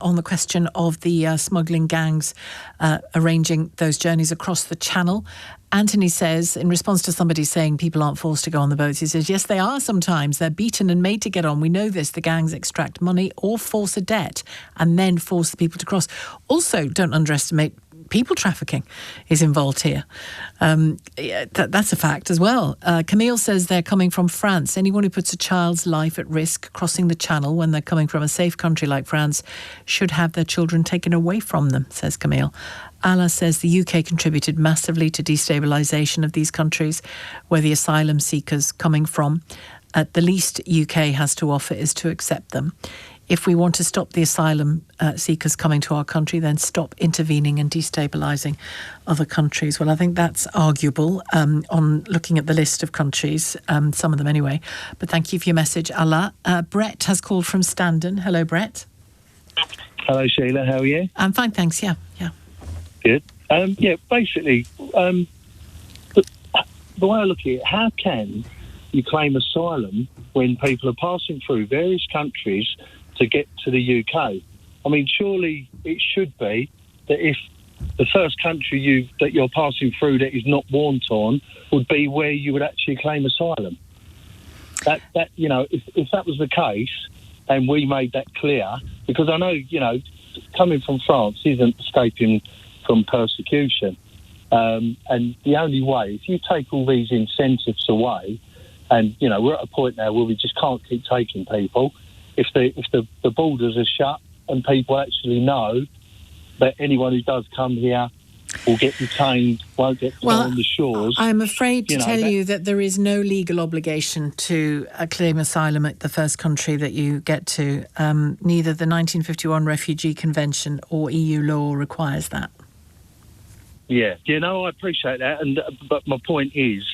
on the question of the smuggling gangs arranging those journeys across the Channel. Anthony says, in response to somebody saying people aren't forced to go on the boats, he says, yes, they are sometimes. They're beaten and made to get on. We know this. The gangs extract money or force a debt and then force the people to cross. Also, don't underestimate people trafficking is involved here. That's a fact as well. Camille says they're coming from France. Anyone who puts a child's life at risk crossing the Channel when they're coming from a safe country like France should have their children taken away from them, says Camille. Ala says the UK contributed massively to destabilisation of these countries where the asylum seekers coming from. At the least UK has to offer is to accept them. If we want to stop the asylum seekers coming to our country, then stop intervening and destabilising other countries. Well, I think that's arguable on looking at the list of countries, some of them anyway. But thank you for your message, Allah. Brett has called from Standon. Hello, Brett. Hello, Sheila. How are you? I'm fine, thanks. Yeah. Good. Basically, the way I look at it, how can you claim asylum when people are passing through various countries to get to the UK? I mean, surely it should be that if the first country that you're passing through that is not war torn would be where you would actually claim asylum. That if that was the case, and we made that clear, because I know, coming from France isn't escaping from persecution. And the only way, if you take all these incentives away, and, we're at a point now where we just can't keep taking people. If the borders are shut and people actually know that anyone who does come here will get detained, won't get put on the shores. I'm afraid to tell you that there is no legal obligation to claim asylum at the first country that you get to. Neither the 1951 Refugee Convention or EU law requires that. Yeah, I appreciate that, but my point is,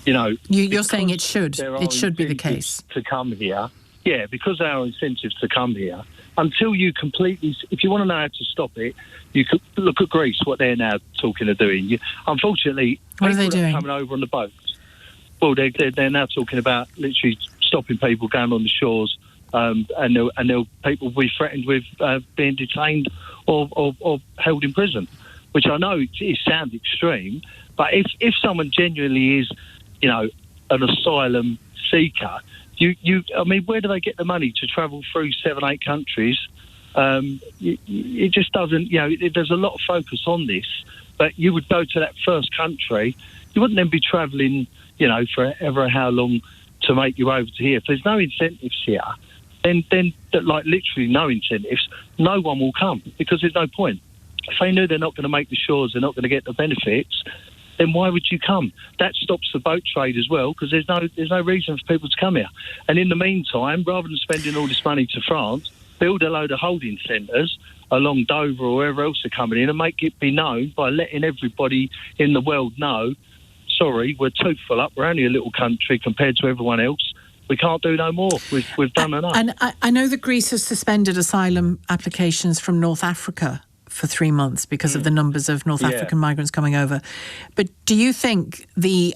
you're saying it should be the case to come here. Yeah, because there are incentives to come here. Until you completely, if you want to know how to stop it, you could look at Greece, what they're now talking of doing. Unfortunately, what are they doing? Coming over on the boats. Well, they're now talking about literally stopping people going on the shores, and people will be threatened with being detained or held in prison. Which I know it sounds extreme, but if someone genuinely is, an asylum seeker, where do they get the money to travel through 7-8 countries? It just doesn't, there's a lot of focus on this, but you would go to that first country, you wouldn't then be travelling, for ever how long to make you over to here. If there's no incentives here, then like literally no incentives, no one will come because there's no point. If they knew they're not going to make the shores, they're not going to get the benefits, then why would you come? That stops the boat trade as well, because there's no reason for people to come here. And in the meantime, rather than spending all this money to France, build a load of holding centres along Dover or wherever else they're coming in and make it be known by letting everybody in the world know, sorry, we're too full up, we're only a little country compared to everyone else. We can't do no more. We've done enough. And I know that Greece has suspended asylum applications from North Africa for 3 months because of the numbers of North African migrants coming over. But do you think the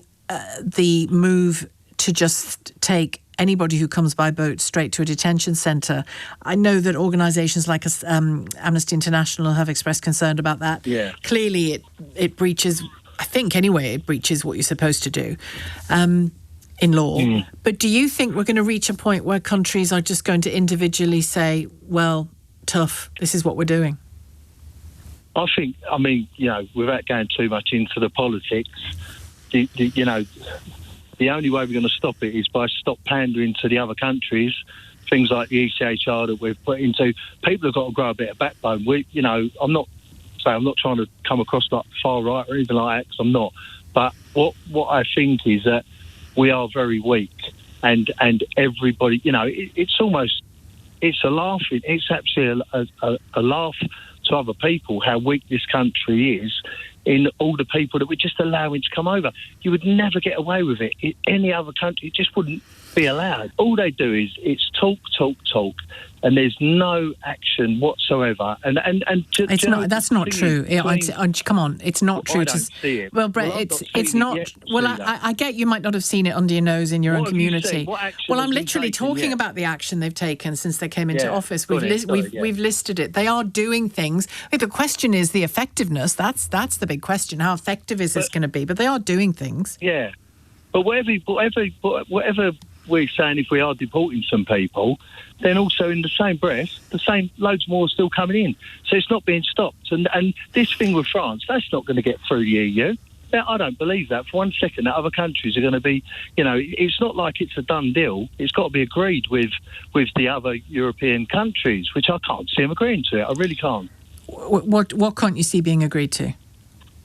move to just take anybody who comes by boat straight to a detention centre, I know that organisations like Amnesty International have expressed concern about that. Yeah. Clearly it breaches, I think anyway, it breaches what you're supposed to do in law. But do you think we're going to reach a point where countries are just going to individually say, well, tough, this is what we're doing? I think, without going too much into the politics, the only way we're going to stop it is by stop pandering to the other countries. Things like the ECHR that we've put into, people have got to grow a bit of backbone. I'm not trying to come across like far right or anything like that, because I'm not. But what I think is that we are very weak, and everybody, it's a laughing. It's actually a laugh to other people how weak this country is. in all the people that we're just allowing to come over. You would never get away with it in any other country. It just wouldn't be allowed. All they do is it's talk, and there's no action whatsoever. And it's not. That's not true. Come on, it's not true. I don't see it. Well, Brett, it's not. Well, I get you might not have seen it under your nose in your own community. Well, I'm literally talking about the action they've taken since they came into office. We've listed it. They are doing things. The question is the effectiveness. That's the big question. How effective is this going to be? But they are doing things. Yeah, but whatever we're saying, if we are deporting some people, then also in the same breath, loads more are still coming in. So it's not being stopped. And this thing with France, that's not going to get through the EU. I don't believe that for one second, that other countries are going to be, it's not like it's a done deal. It's got to be agreed with the other European countries, which I can't see them agreeing to it. I really can't. What can't you see being agreed to?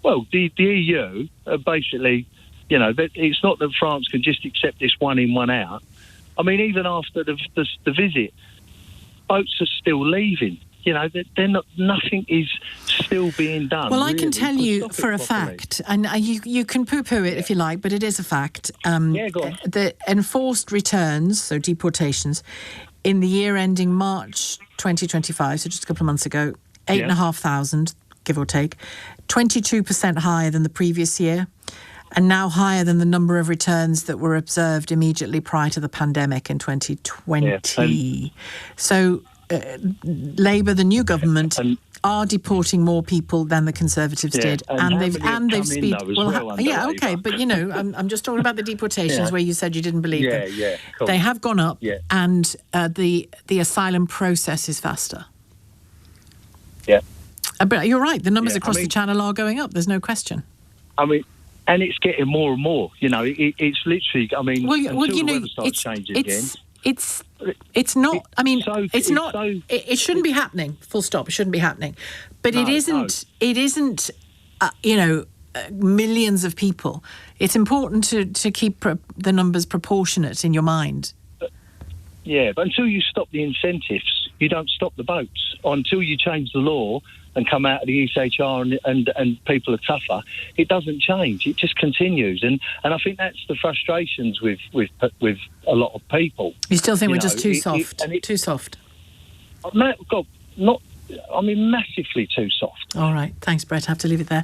Well, the EU basically, it's not that France can just accept this one in, one out. I mean, even after the visit, boats are still leaving. They're not. Nothing is still being done. Well, I can tell you for a fact, and you can poo-poo it if you like, but it is a fact. Go on. The enforced returns, so deportations, in the year ending March 2025, so just a couple of months ago, 8,500, give or take, 22% higher than the previous year, and now higher than the number of returns that were observed immediately prior to the pandemic in 2020. So Labour, the new government, are deporting more people than the Conservatives did, and they've speed. But I'm just talking about the deportations where you said you didn't believe them. Cool. They have gone up, and the asylum process is faster. Yeah, but you're right. The numbers across the channel are going up. There's no question. I mean, and it's getting more and more. It's literally. I mean, until the weather starts changing again. It's not. I mean, it's not. It shouldn't be happening. Full stop. It shouldn't be happening. But it isn't. It isn't. Millions of people. It's important to keep the numbers proportionate in your mind. But until you stop the incentives, you don't stop the boats. Until you change the law and come out of the ECHR and people are tougher, it doesn't change. It just continues. And I think that's the frustrations with a lot of people. You still think we're just too soft? Too soft? Massively too soft. All right. Thanks, Brett. I have to leave it there.